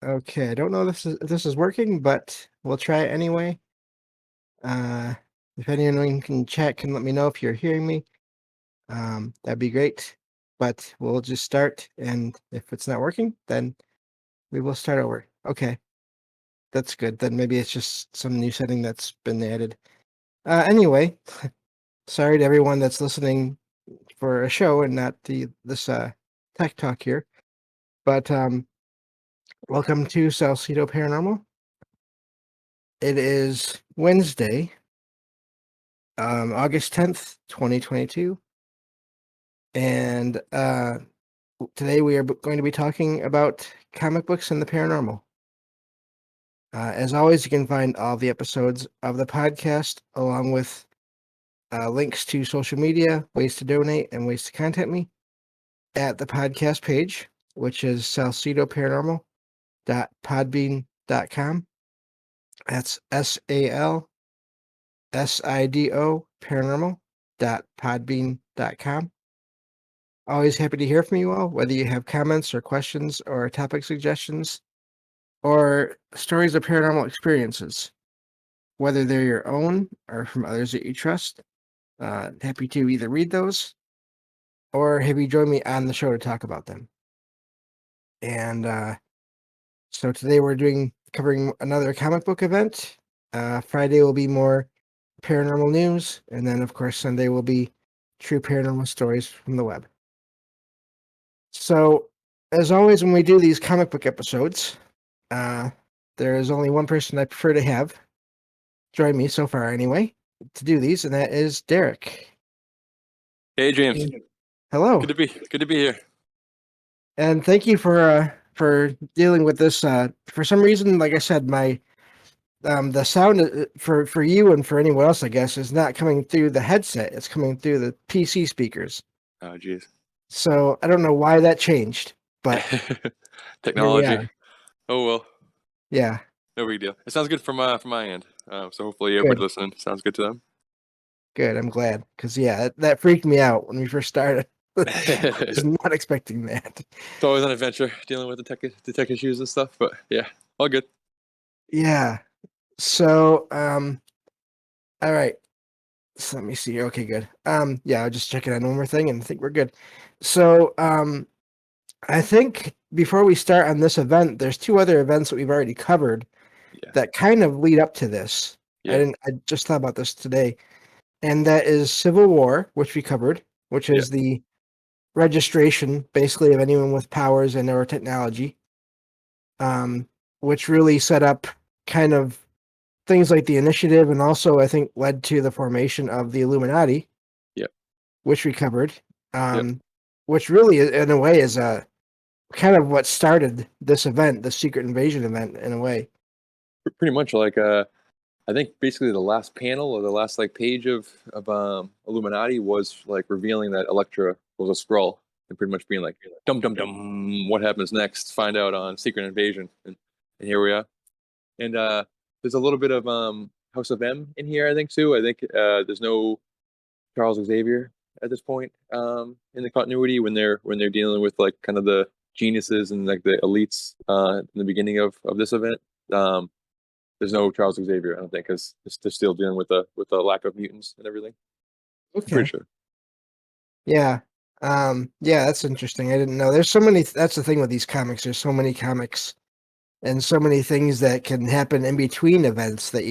Okay, I don't know if this is working, but we'll try it anyway. Uh, if anyone can chat, can let me know if you're hearing me. That'd be great. But we'll just start, and if it's not working, then we will start over. Okay, that's good. Then maybe it's just some new setting that's been added. Anyway, sorry to everyone that's listening for a show and not this tech talk here. But welcome to Salcedo Paranormal. It is Wednesday, August 10th, 2022. And today we are going to be talking about comic books and the paranormal. As always, you can find all the episodes of the podcast along with links to social media, ways to donate, and ways to contact me at the podcast page, which is salcedoparanormal.podbean.com. That's SALSIDO paranormal.podbean.com. Always happy to hear from you all, whether you have comments or questions or topic suggestions or stories of paranormal experiences, whether they're your own or from others that you trust. Happy to either read those or have you join me on the show to talk about them. And so today we're covering another comic book event. Friday will be more paranormal news, and then of course Sunday will be true paranormal stories from the web. So, as always, when we do these comic book episodes, there is only one person I prefer to have join me so far, anyway, to do these, and that is Derek. Hey, James. Hello. Good to be here. And thank you for dealing with this. For some reason, like I said, my the sound for you and for anyone else, I guess, is not coming through the headset. It's coming through the PC speakers. Oh, geez. So I don't know why that changed, but technology. Oh well. Yeah. No big deal. It sounds good from my end. So hopefully everybody listening sounds good to them. Good. I'm glad, because that freaked me out when we first started. I was not expecting that. It's always an adventure dealing with the tech issues and stuff, but yeah, all good. Yeah. So, all right. So let me see here. Okay, good. Yeah, I'll just check it on one more thing, and I think we're good. So, I think before we start on this event, there's two other events that we've already covered that kind of lead up to this. Yeah. I just thought about this today, and that is Civil War, which we covered, which is the registration, basically, of anyone with powers and or technology, which really set up kind of things like the Initiative, and also I think led to the formation of the Illuminati. Yep. Which we covered. Which really, in a way, is kind of what started this event, the Secret Invasion event, in a way. Pretty much, like I think basically the last panel or the last page of Illuminati was like revealing that Elektra was a Skrull, and pretty much being like, dum dum dum, what happens next? Find out on Secret Invasion, and here we are. And there's a little bit of House of M in here, I think too. I think there's no Charles Xavier at this point in the continuity when they're dealing with like kind of the geniuses and like the elites in the beginning of this event. There's no Charles Xavier, I don't think, because they're still dealing with the lack of mutants and everything. Okay. Pretty sure. Yeah. Yeah, that's interesting. I didn't know. There's so many. That's the thing with these comics. There's so many comics and so many things that can happen in between events that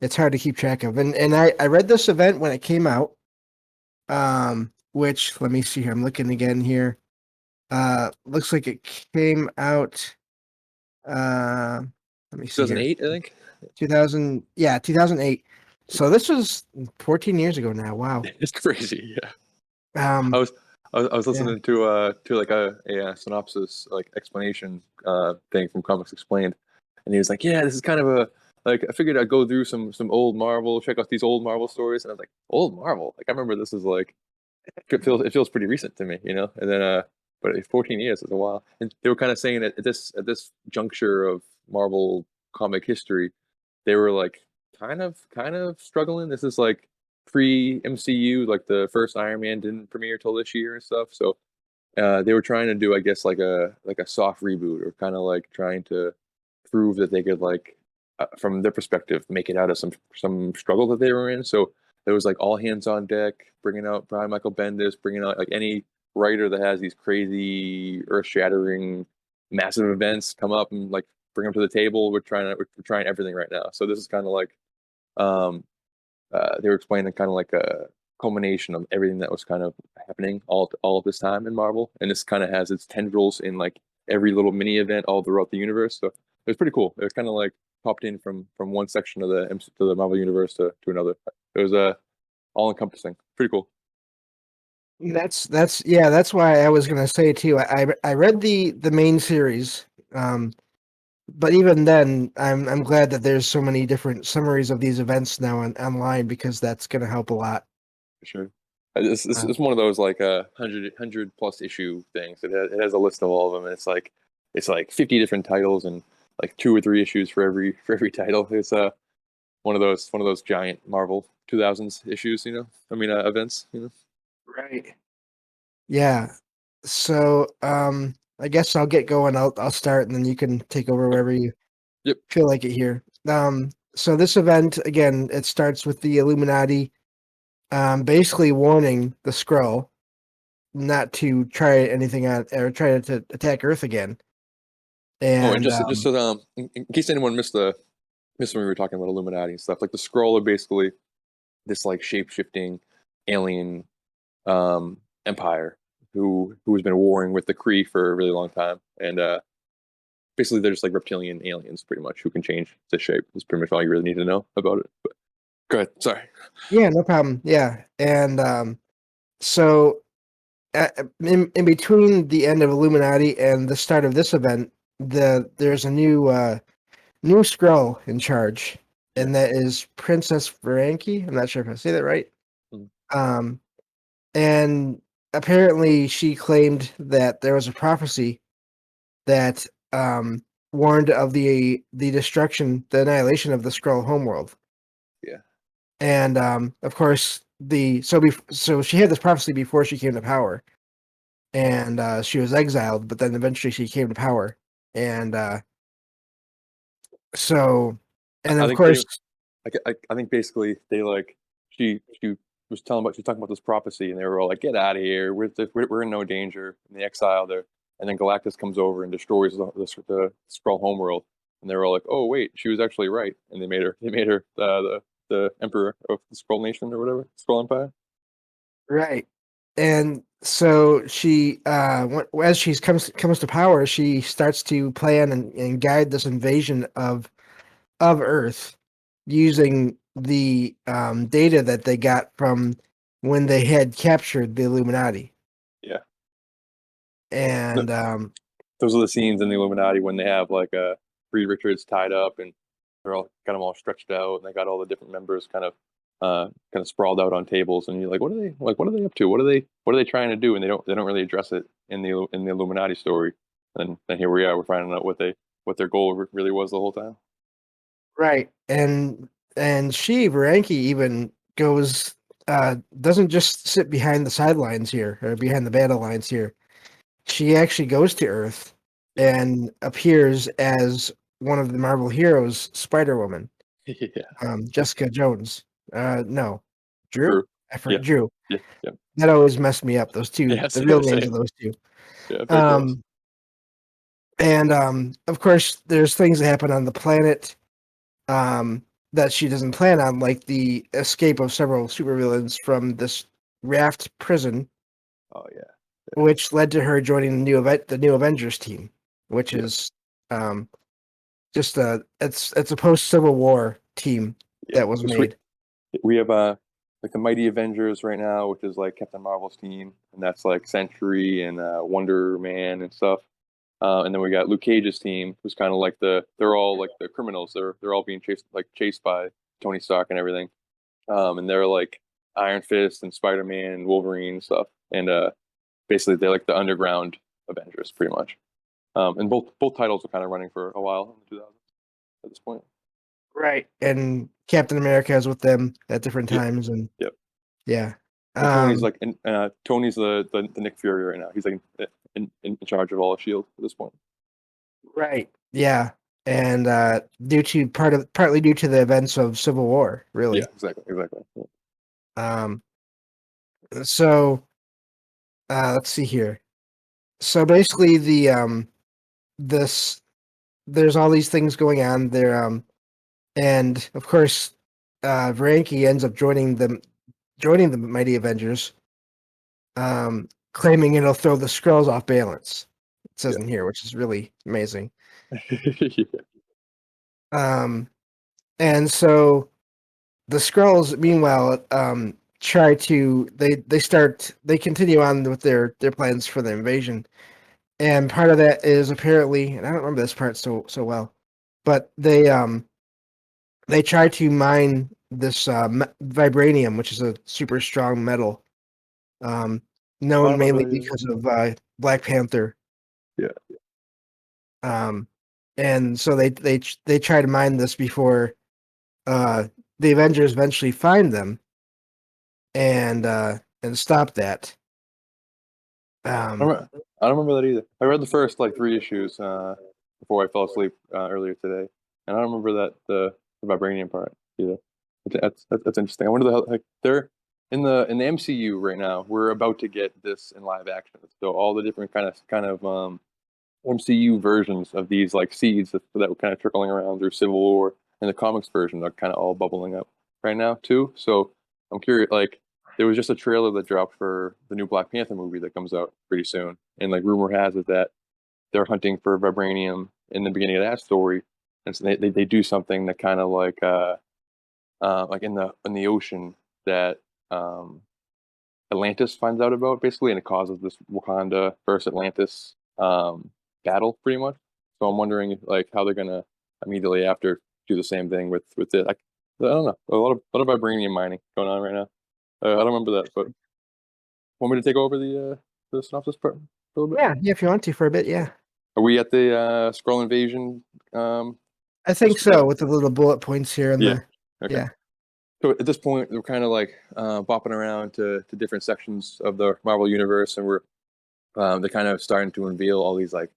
it's hard to keep track of. And I read this event when it came out, which, let me see here. I'm looking again here. Looks like it came out, let me see 2008, I think. 2008. So this was 14 years ago now. Wow. It's crazy. Yeah. I was listening to like a synopsis, like explanation thing from Comics Explained, and he was like, yeah, this is kind of a, like, I figured I'd go through some old Marvel, check out these old Marvel stories, and I was like, old Marvel? Like, I remember this is like, it feels pretty recent to me, you know? And then but 14 years is a while. And they were kind of saying that at this juncture of Marvel comic history, they were like kind of struggling. This is like pre MCU, like the first Iron Man didn't premiere till this year and stuff. So They were trying to do, I guess, like a soft reboot, or kind of like trying to prove that they could, like, from their perspective, make it out of some struggle that they were in. So there was like all hands on deck, bringing out Brian Michael Bendis, bringing out like any writer that has these crazy, earth shattering, massive events come up and like bring them to the table. We're trying everything right now. So this is kind of like, um, they were explaining kind of like a culmination of everything that was kind of happening all of this time in Marvel, and this kind of has its tendrils in like every little mini event all throughout the universe. So it was pretty cool. It was kind of like popped in from one section of the Marvel universe to another. It was all encompassing. Pretty cool. That's yeah, that's why I was gonna say too. I read the main series, but even then, I'm glad that there's so many different summaries of these events now online because that's gonna help a lot. For sure. This Uh, is one of those like 100 plus issue things. It has a list of all of them, and it's like 50 different titles and like 2 or 3 issues for every title. It's one of those giant Marvel 2000s issues, you know. I mean, events, you know. right. Yeah. So I guess I'll get going. I'll start and then you can take over Yep. wherever you Yep. feel like it here. So this event again, it starts with the Illuminati basically warning the Skrull not to try anything on or try to attack Earth again. Oh, and And just so in case anyone missed when we were talking about Illuminati and stuff, like the Skrull are basically this like shape shifting alien empire who has been warring with the Kree for a really long time, and basically they're just like reptilian aliens, pretty much, who can change the shape. That's pretty much all you really need to know about it. But go ahead. Sorry. yeah, no problem. Yeah. And so in between the end of Illuminati and the start of this event, there's a new Skrull in charge, Yeah. and that is Princess Varanki. I'm not sure if I say that right. Mhm. Um, and apparently she claimed that there was a prophecy that warned of the destruction, the annihilation of the Skrull homeworld. Yeah. And of course, so she had this prophecy before she came to power, and she was exiled, but then eventually she came to power, and so, and I of think pretty course, I think basically they like she was talking about this prophecy, and they were all like, "Get out of here! We're in no danger." And they exiled her, and then Galactus comes over and destroys the Skrull homeworld, and they were all like, "Oh wait, she was actually right," and they made her the emperor of the Skrull Nation or whatever, Skrull Empire. right, and so she, as she comes to power, she starts to plan and guide this invasion of Earth using the data that they got from when they had captured the Illuminati. Yeah, And those are the scenes in the Illuminati when they have like Reed Richards tied up, and they're all got them all stretched out, and they got all the different members kind of sprawled out on tables, and you're like, what are they up to? What are they trying to do? And they don't really address it in the Illuminati story. And then here we are, we're finding out what their goal really was the whole time. right, and she Varanki even goes doesn't just sit behind the sidelines here or behind the battle lines here. She actually goes to Earth Yeah, and appears as one of the Marvel heroes, Spider Woman, yeah, Jessica Jones. No, Drew. true. I Yeah, forgot Drew. yeah, yeah, That always messed me up. Those two, yeah. the real names of Same. those two. Yeah, very close. Um, and of course, there's things that happen on the planet um, that she doesn't plan on, like the escape of several supervillains from this raft prison, Oh yeah, which led to her joining the new Avengers team, which yeah, is um, just it's a post Civil War team yeah. that was So sweet. made. We have like the Mighty Avengers right now, which is like Captain Marvel's team, and that's like Sentry and Wonder Man and stuff. And then we got Luke Cage's team, who's kind of like they're all like the criminals. They're all being chased by Tony Stark and everything. And they're like Iron Fist and Spider Man and Wolverine and stuff. And basically they're like the underground Avengers, pretty much. And both titles are kind of running for a while in the 2000s at this point. Right. And Captain America is with them at different Yep, times, and yep. yeah. And Tony's Um, like, Tony's the Nick Fury right now. He's like in charge of all of Shield at this point. right. Yeah. And due to partly due to the events of Civil War, Yeah, really. exactly. Yeah. Um, so let's see here. So basically, this there's all these things going on there, and of course, Varanki ends up joining the Mighty Avengers, claiming it'll throw the Skrulls off balance. It says in here, which is really amazing. Yeah. Um, and so the Skrulls, meanwhile, try to they continue on with their plans for the invasion, and part of that is apparently, and I don't remember this part so well, but they try to mine this vibranium, which is a super strong metal, um, I known remember mainly that. Yeah. because of Black Panther. Yeah. Um, and so they try to mine this before the Avengers eventually find them and stop that. I Um, don't, I don't remember that either. I read the first like 3 issues before I fell asleep earlier today, and I don't remember the vibranium part either. That's interesting. I wonder like they're in the MCU right now. We're about to get this in live action. So all the different kind of MCU versions of these like seeds that were kind of trickling around through Civil War and the comics version are kind of all bubbling up right now too. So I'm curious. Like there was just a trailer that dropped for the new Black Panther movie that comes out pretty soon, and like rumor has it that they're hunting for vibranium in the beginning of that story, and so they do something that kind of like in the ocean that um Atlantis finds out about basically, and it causes this Wakanda versus Atlantis battle pretty much. So I'm wondering like how they're gonna immediately after do the same thing with it. I don't know. A lot of vibranium mining going on right now. I don't remember that, but want me to take over the synopsis part for a little bit? yeah, if you want to for a bit, yeah. Are we at the Skrull invasion? I think so, with the little bullet points here and Yeah. the Okay. yeah. So at this point, we're kind of like bopping around to different sections of the Marvel universe, and we're they're kind of starting to unveil all these like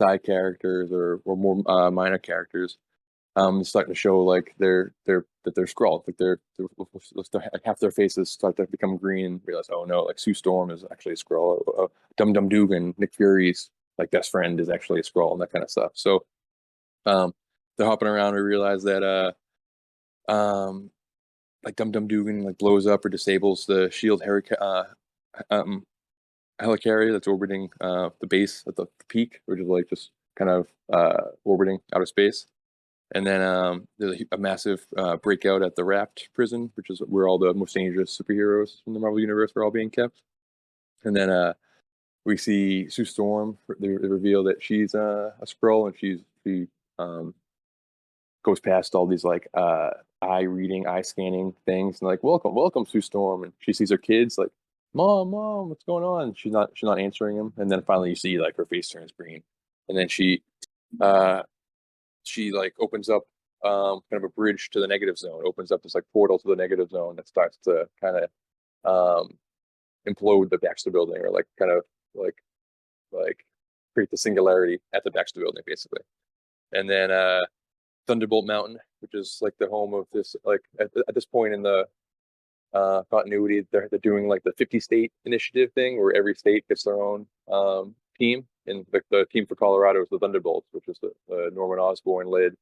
side characters or more minor characters. Starting to show like they're Skrull, like like half their faces start to become green and realize, oh no, like Sue Storm is actually a Skrull. Dum Dum Dugan, Nick Fury's like best friend is actually a Skrull and that kind of stuff. So um, they're hopping around. We realize that like Dum Dum Dugan like blows up or disables the Shield um, helicarrier that's orbiting the base at the peak, which is like just kind of orbiting outer space. And then there's a massive breakout at the Rapt prison, which is where all the most dangerous superheroes from the Marvel Universe are all being kept. And then we see Sue Storm. They reveal that she's a Skrull, and she um, goes past all these like eye reading, eye scanning things, and like welcome, Sue Storm. And she sees her kids like, mom, what's going on? She's not answering him. And then finally you see like her face turns green, and then uh, she like opens up kind of a bridge to the negative zone, opens up this like portal to the negative zone that starts to kind of implode the Baxter building, or like kind of like like create the singularity at the Baxter building basically. And then Thunderbolt Mountain, which is like the home of this like at this point in the continuity, they're doing like the 50 state initiative thing where every state gets their own team. And the team for Colorado is the Thunderbolts, which is the Norman Osborn led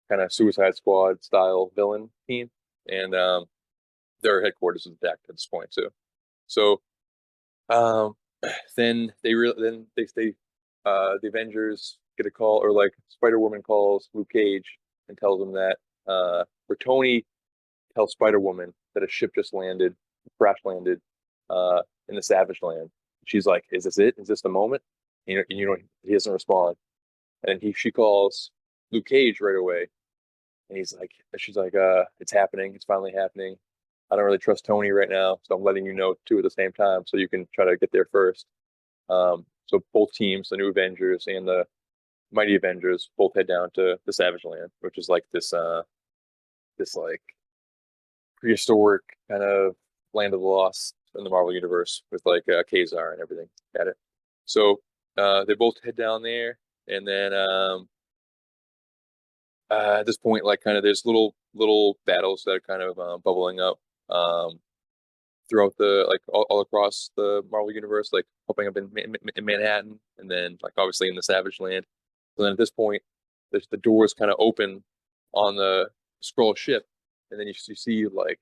kind of Suicide Squad style villain team, and their headquarters is attacked at this point too. So um, then the Avengers get a call, or like Spider Woman calls Luke Cage and tells him that or Tony tells Spider Woman that a ship just landed, crash landed in the Savage Land. She's like, "Is this it? Is this the moment?" He doesn't respond, and she calls Luke Cage right away. And she's like, it's happening. It's finally happening. I don't really trust Tony right now, so I'm letting you know too at the same time, so you can try to get there first. So both teams, the New Avengers and the Mighty Avengers, both head down to the Savage Land, which is like this like prehistoric kind of land of the lost in the Marvel universe with like Kazar and everything at it. So they both head down there, and then at this point, like kind of there's little battles that are kind of bubbling up throughout the like all across the Marvel universe, like popping up in Manhattan, and then like obviously in the Savage Land. So then at this point, the doors kind of open on the Skrull ship, and then you see like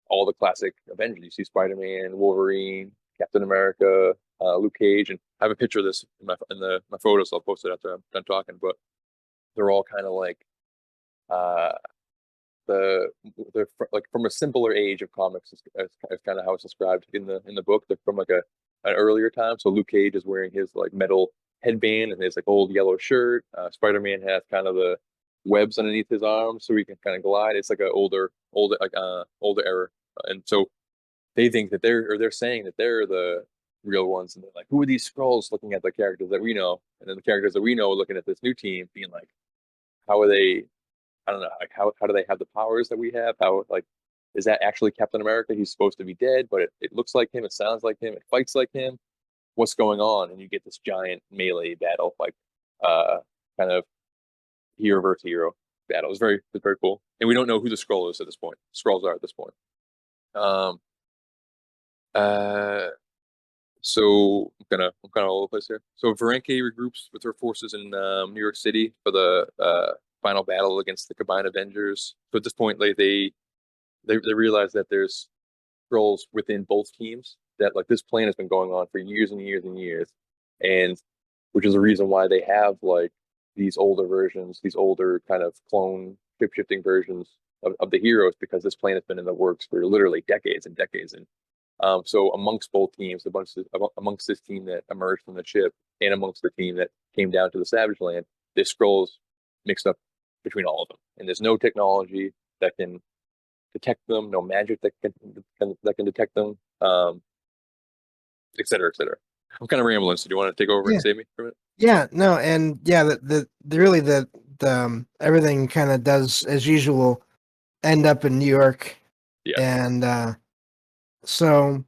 all the classic Avengers. You see Spider-Man, Wolverine, Captain America, Luke Cage, and I have a picture of this in my photos. So I'll post it after I'm done talking. But they're all kind of like uh, the they're like from a simpler age of comics is kind of how it's described in the book. They're from like an earlier time. So Luke Cage is wearing his like metal headband and his like old yellow shirt. Spider-Man has kind of the webs underneath his arms so he can kind of glide. It's like an older era, and so they think that they're saying that they're the real ones, and they're like, who are these Skrulls? Looking at the characters that we know, and then the characters that we know are looking at this new team, being like, how are they? I don't know, like how do they have the powers that we have? How like is that actually Captain America? He's supposed to be dead, but it looks like him, it sounds like him, it fights like him. What's going on? And you get this giant melee battle, like uh kind of hero versus hero battle. It's very cool. And we don't know who the Skrull is at this point. Skrulls are at this point. Um uh so I'm kind of all over the place here. So Varenke regroups with her forces in New York City for the final battle against the combined Avengers. So at this point, like they realize that there's Skrulls within both teams. That like this plan has been going on for years and years and years, and which is the reason why they have like these older versions, these older kind of clone ship shifting versions of the heroes, because this plan has been in the works for literally decades and decades. And so amongst both teams, amongst this team that emerged from the ship and amongst the team that came down to the Savage Land, there's Skrulls mixed up between all of them, and there's no technology that can detect them, no magic that can detect them, et cetera, et cetera. I'm kind of rambling, so do you want to take over Yeah. and save me from it? Yeah, no, and yeah, the really the everything kind of does as usual end up in New York, Yeah, and so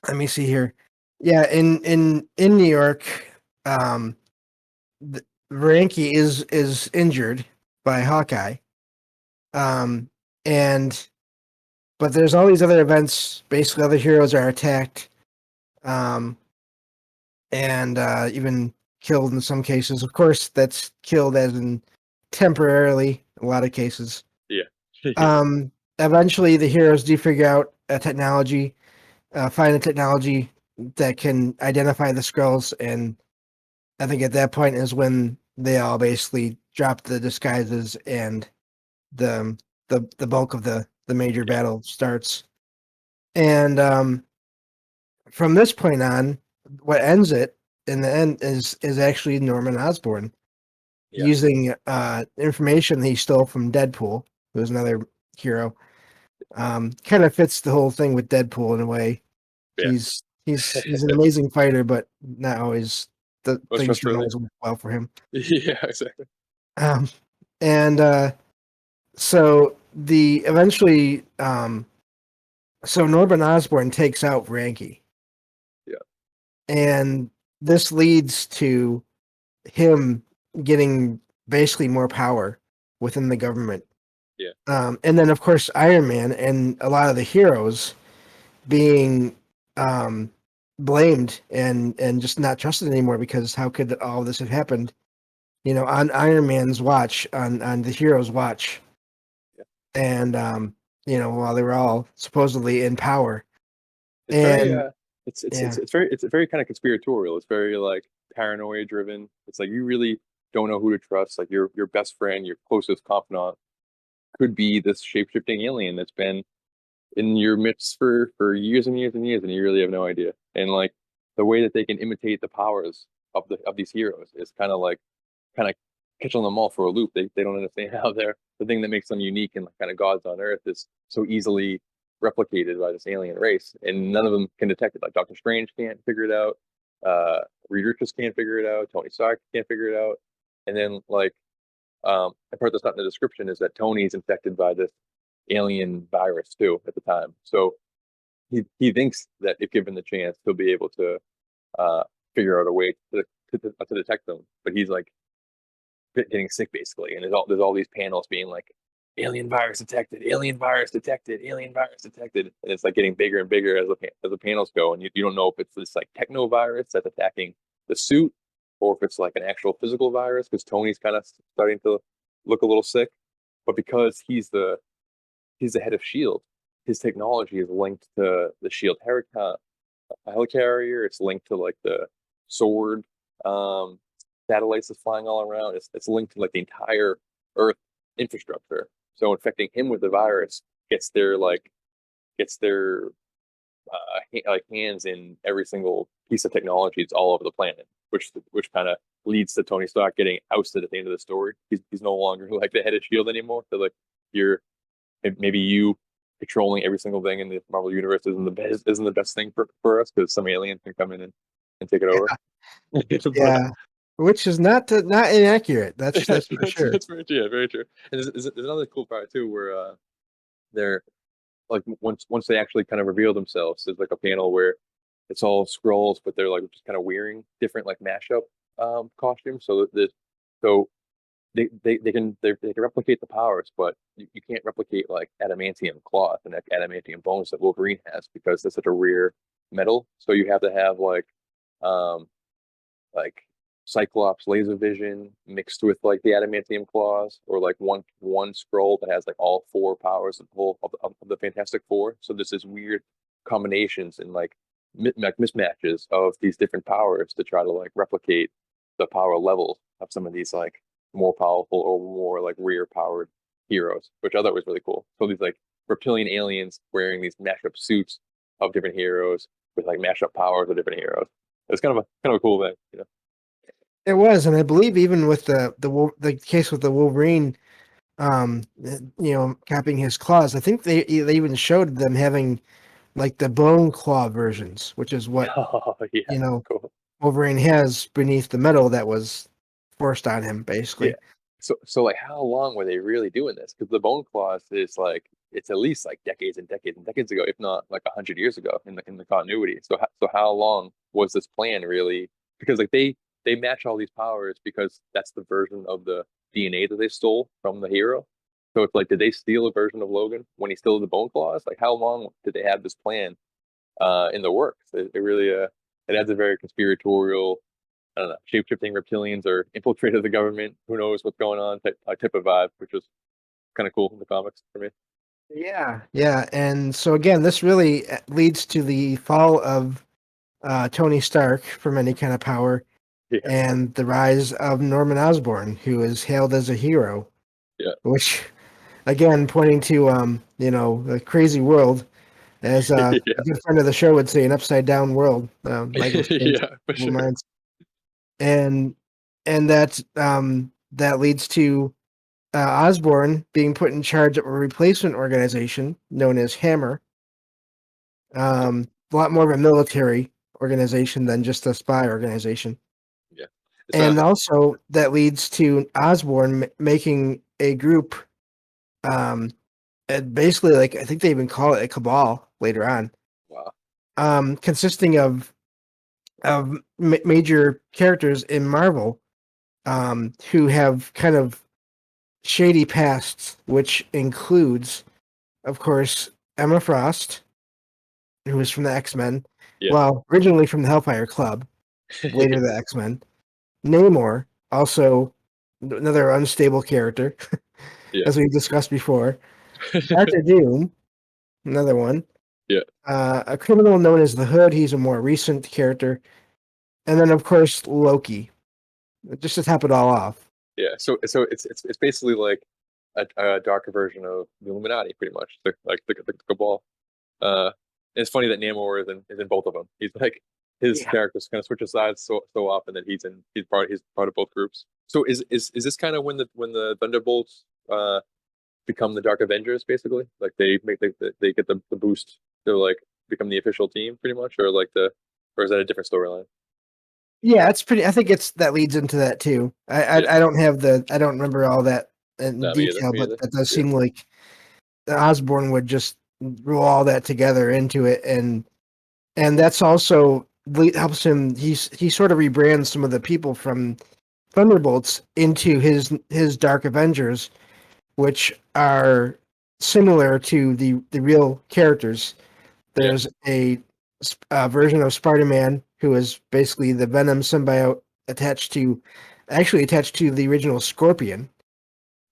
let me see here. Yeah, in New York, um, Varanki is injured by Hawkeye, um, and but there's all these other events. Basically, other heroes are attacked, um, and even killed in some cases. Of course, that's killed as in temporarily. A lot of cases. yeah, Eventually, the heroes do figure out a technology, find a technology that can identify the Skrulls, and I think at that point is when they all basically drop the disguises and the the bulk of the major yeah, battle starts. And from this point on, what ends it in the end is actually Norman Osborn yeah, using information that he stole from Deadpool, who's another hero. Kind of fits the whole thing with Deadpool in a way. yeah. He's an amazing fighter, but not always the Most things don't trustworthy. always work well for him. Yeah, exactly. Um, and so the eventually so Norman Osborn takes out Ranky, Yeah, and this leads to him getting basically more power within the government. yeah, And then of course Iron Man and a lot of the heroes being um, blamed and just not trusted anymore, because how could all of this have happened? You know, on Iron Man's watch, on the heroes' watch, yeah. and you know, while they were all supposedly in power. It's very And yeah, it's very kind of conspiratorial. It's very like paranoia driven. It's like you really don't know who to trust. Like your best friend, your closest confidant could be this shape shifting alien that's been in your midst for years and years and years, and you really have no idea. And like the way that they can imitate the powers of these heroes is kind of catching them all for a loop. They don't understand how they're the thing that makes them unique and like kind of gods on Earth is so easily replicated by this alien race, and none of them can detect it. Like Doctor Strange can't figure it out. Reed Richards can't figure it out. Tony Stark can't figure it out. And then like the part that's not in the description is that Tony's infected by this alien virus too at the time. So he thinks that if given the chance, he'll be able to uh, figure out a way to detect them. But he's like getting sick basically, and there's all these panels being like alien virus detected, alien virus detected, alien virus detected, and it's like getting bigger and bigger as the panels go, and you don't know if it's this like techno virus that's attacking the suit, or if it's like an actual physical virus because Tony's kind of starting to look a little sick. But because he's the head of Shield, his technology is linked to the Shield helicarrier. It's linked to like the sword um, satellites that's flying all around. It's linked to like the entire Earth infrastructure. So infecting him with the virus gets their like hands in every single piece of technology. It's all over the planet, which kind of leads to Tony Stark getting ousted at the end of the story. He's no longer like the head of Shield anymore. So like you're maybe you controlling every single thing in the Marvel universe isn't the best thing for us because some alien can come in and take it over. But Yeah, which is not inaccurate. That's for sure. that's very true. Yeah, very true. And there's another cool part too where they're like once they actually kind of reveal themselves, there's like a panel where it's all scrolls, but they're like just kind of wearing different like mashup costumes. So they can replicate the powers, but you can't replicate like adamantium cloth and like adamantium bones that Wolverine has because that's such a rare metal. So you have to have um like Cyclops laser vision mixed with like the adamantium claws, or like one scroll that has like all four powers of the Fantastic Four. So there's this weird combinations and like mismatches of these different powers to try to like replicate the power levels of some of these like more powerful or more like rare powered heroes, which I thought was really cool. So these like reptilian aliens wearing these mashup suits of different heroes with like mashup powers of different heroes. It's kind of a cool thing, you know. It was, and I believe even with the case with the Wolverine, copying his claws. I think they even showed them having like the bone claw versions, which is what Oh yeah, you know cool. Wolverine has beneath the metal that was forced on him, Yeah. basically. So like how long were they really doing this? Because the bone claws is like it's at least like decades and decades and decades ago, if not like 100 years ago in the continuity. So how long was this plan really? Because like they match all these powers because that's the version of the DNA that they stole from the hero. So it's like, did they steal a version of Logan when he still had the bone claws? Like how long did they have this plan in the works? It really it adds a very conspiratorial, I don't know, shape-shifting reptilians or infiltrated the government. Who knows what's going on? Type of vibe, which was kind of cool in the comics for me. Yeah, and so again, this really leads to the fall of Tony Stark from any kind of power, Yeah, and the rise of Norman Osborn, who is hailed as a hero, yeah, which again pointing to a crazy world, as a yeah, good friend of the show would say, an upside down world. Life is changed yeah, for people's sure. minds, and that leads to Osborn being put in charge of a replacement organization known as Hammer. A lot more of a military organization than just a spy organization. Yeah, it's And also that leads to Osborn making a group, um, basically, like I think they even call it a cabal later on, wow. consisting of major characters in Marvel, who have kind of shady pasts, which includes, of course, Emma Frost, who was from the X-Men, Yeah, well, originally from the Hellfire Club, later the X-Men. Namor, also another unstable character, yeah, as we discussed before. Doctor Doom, another one. yeah, A criminal known as the Hood, he's a more recent character. And then, of course, Loki, just to top it all off. yeah. So it's basically like a darker version of the Illuminati, pretty much. The cabal. Uh, it's funny that Namor is in both of them. He's like his Yeah. characters kind of switches sides so often that he's part of both groups. So is this kind of when the Thunderbolts become the Dark Avengers basically? Like they get the boost to like become the official team pretty much, or is that a different storyline? Yeah, it's pretty. I think that leads into that too. Yeah, I don't I don't remember all that in no, me either. detail, Me but either. that does Yeah, seem like Osborn would just roll all that together into it, and that's also helps him. He sort of rebrands some of the people from Thunderbolts into his Dark Avengers, which are similar to the real characters. Yeah. There's a version of Spider-Man who is basically the Venom symbiote attached to the original Scorpion.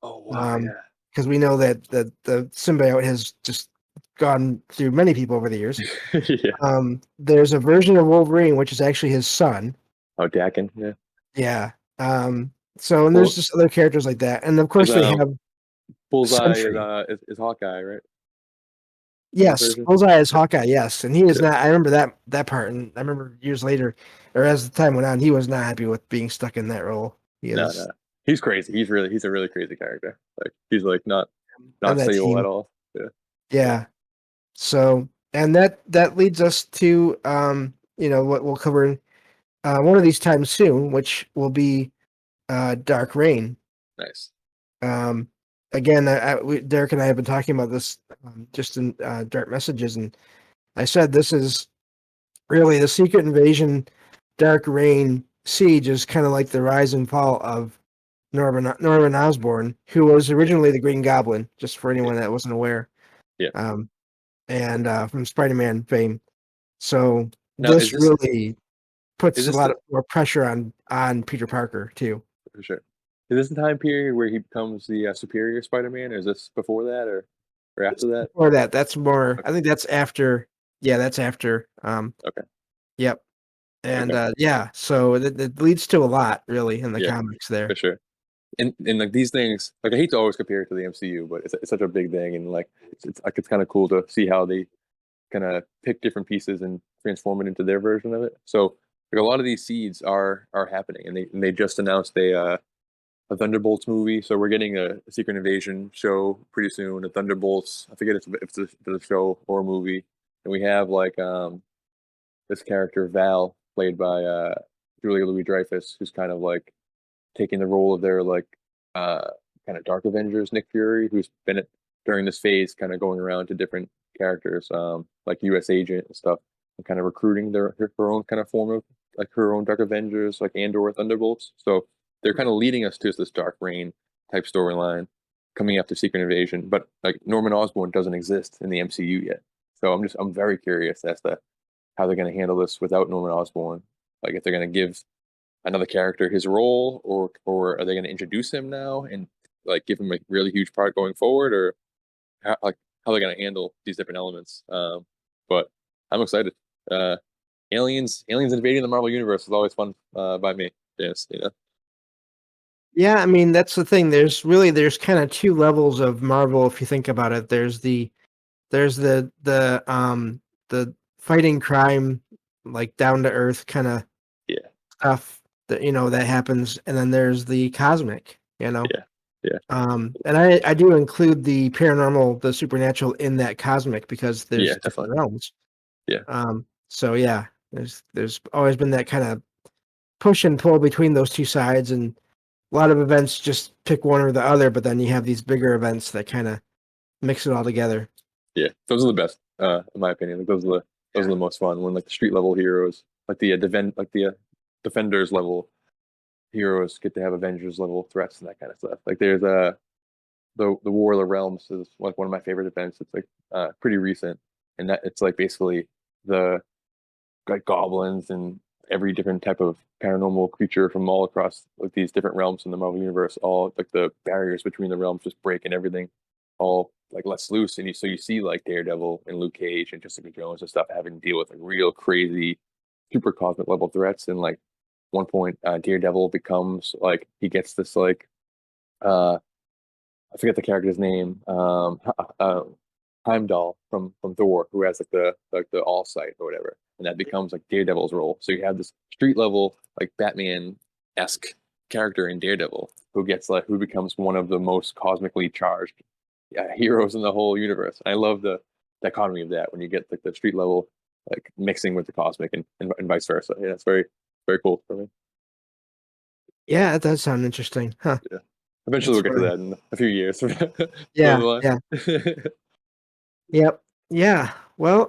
Oh wow, yeah. Because we know that the symbiote has just gone through many people over the years. Yeah. There's a version of Wolverine which is actually his son. Oh, Dakin, yeah. Yeah. So and there's Well, just other characters like that, and of is course they have Bullseye Sentry. is Hawkeye, right? In that Yes, version? Bullseye is Yeah. Hawkeye. Yes, and he is Yeah. not. I remember that part, and I remember years later, or as the time went on, he was not happy with being stuck in that role. He No, no. is He's crazy. He's a really crazy character. Like he's like on not that stable at team. all. Yeah. Yeah. So, and that leads us to what we'll cover one of these times soon, which will be Dark Reign. Nice. Um, again, Derek and I have been talking about this just in dark messages, and I said this is really the Secret Invasion. Dark Reign Siege is kind of like the rise and fall of Norman Osborn, who was Yeah. originally the Green Goblin, just for Yeah. anyone that wasn't aware, Yeah. and from Spider-Man fame. So Now this really is puts a this lot more pressure on Peter Parker too. for sure? Is this the time period where he becomes the superior Spider-Man, or is this before that, or after that? Before that, that's more. I Okay. think that's after. Yeah, that's after. Okay. Yep. And Okay. yeah, so it leads to a lot really in the Yeah, comics for there. sure. And like these things, like I hate to always compare it to the MCU, but it's such a big thing, and like it's like it's kind of cool to see how they kind of pick different pieces and transform it into their version of it. So like a lot of these seeds are happening, and they just announced a Thunderbolts movie. So we're getting a Secret Invasion show pretty soon. A Thunderbolts, I forget if it's a show or a movie. And we have like this character Val, played by Julia Louis Dreyfus, who's kind of like taking the role of their like uh kind of Dark Avengers Nick Fury, who's been during this phase kind of going around to different characters, like US Agent and stuff, and kind of recruiting her own kind of form of like her own Dark Avengers, like Andor Thunderbolts. So they're kind of leading us to this Dark Reign type storyline coming after Secret Invasion. But like Norman Osborn doesn't exist in the MCU yet. So I'm very curious as to how they're going to handle this without Norman Osborn. Like if they're going to give another character his role, or are they going to introduce him now and like give him a really huge part going forward, or how they're going to handle these different elements. But I'm excited. Uh, aliens invading the Marvel universe is always fun by me. Yes, you know. Yeah, I mean that's the thing. There's kind of two levels of Marvel if you think about it. There's the fighting crime, like down to earth kind of Yeah, stuff that that happens, and then there's the cosmic. yeah, yeah, And I do include the paranormal, the supernatural in that cosmic because yeah, there's different definitely. realms. Yeah, So yeah, there's always been that kind of push and pull between those two sides, and a lot of events just pick one or the other, but then you have these bigger events that kind of mix it all together. yeah. Those are the best, in my opinion. Like those are the most fun when like the street level heroes, like the defenders level heroes get to have Avengers level threats and that kind of stuff. Like there's the War of the Realms is like one of my favorite events. It's like pretty recent, and that it's like basically the like goblins and every different type of paranormal creature from all across like these different realms in the Marvel universe. All like the barriers between the realms just break and everything all like lets loose, and you see like Daredevil and Luke Cage and Jessica Jones and stuff having to deal with like real crazy, super cosmic level threats. And like one point, Daredevil becomes like he gets this like uh I forget the character's name. Heimdall from Thor, who has like the All Sight or whatever, and that becomes like Daredevil's role. So you have this street level like Batman esque character in Daredevil who becomes one of the most cosmically charged heroes in the whole universe. I love the dichotomy of that when you get like the street level like mixing with the cosmic and vice versa. Yeah, it's very cool for me. Yeah, that does sound interesting, huh? Yeah. Eventually That's we'll get to funny. that in a few years down the Yeah, line. yeah, yep. Yeah. Well,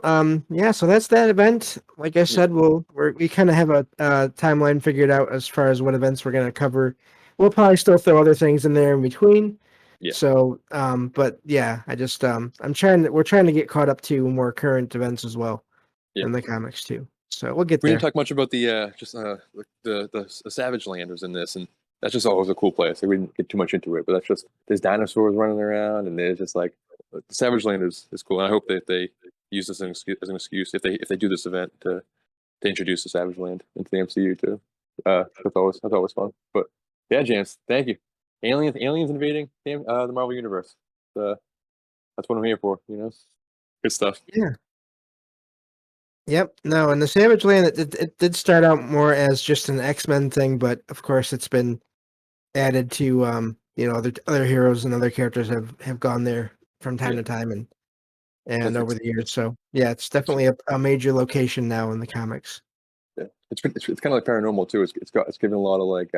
yeah, so that's that event. Like I Yeah, said, we kind of have a timeline figured out as far as what events we're gonna cover. We'll probably still throw other things in there in between. yeah, So, but yeah, we're trying to get caught up to more current events as well yeah. in the comics too. So we'll get We didn't there. talk much about the just the Savage Land was in this, and that's just always a cool place. Like, we didn't get too much into it, but that's just there's dinosaurs running around, and there's just like the Savage Land is cool. And I hope that they use this as an excuse if they do this event to introduce the Savage Land into the MCU too. That's always fun. But yeah, James, thank you. Aliens invading the Marvel universe. Uh, that's what I'm here for. Good stuff. Yeah. Yep. No, and the Savage Land, it did start out more as just an X-Men thing, but of course it's been added to other heroes and other characters have gone there from time Yeah, to time and it's, over it's, the years. So yeah, it's it's definitely a major location now in the comics. yeah, it's kind of like paranormal too. It's given a lot of like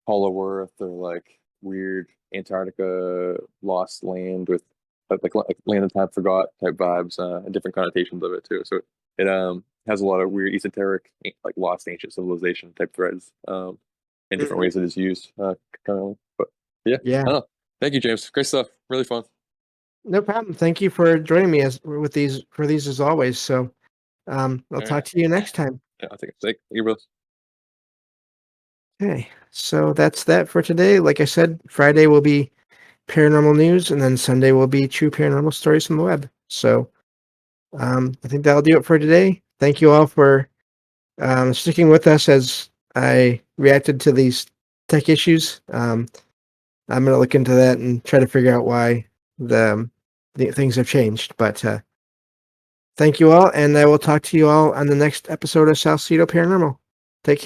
Hollow Earth or like weird Antarctica lost land with like land of time forgot type vibes and different connotations of it too. So it has a lot of weird esoteric like lost ancient civilization type threads and different Mhm. ways that it's used currently. But yeah, Yeah, I don't know. Thank you, James. Great stuff. Really fun. no problem. Thank you for joining me for these as always. So I'll All right. talk to you next time. Yeah, I think it's like you, bro. Okay, so that's that for today. Like I said, Friday will be paranormal news, and then Sunday will be true paranormal stories from the web. So I think that'll do it for today. Thank you all for sticking with us as I reacted to these tech issues. I'm going to look into that and try to figure out why the things have changed. But thank you all, and I will talk to you all on the next episode of Salcedo Paranormal.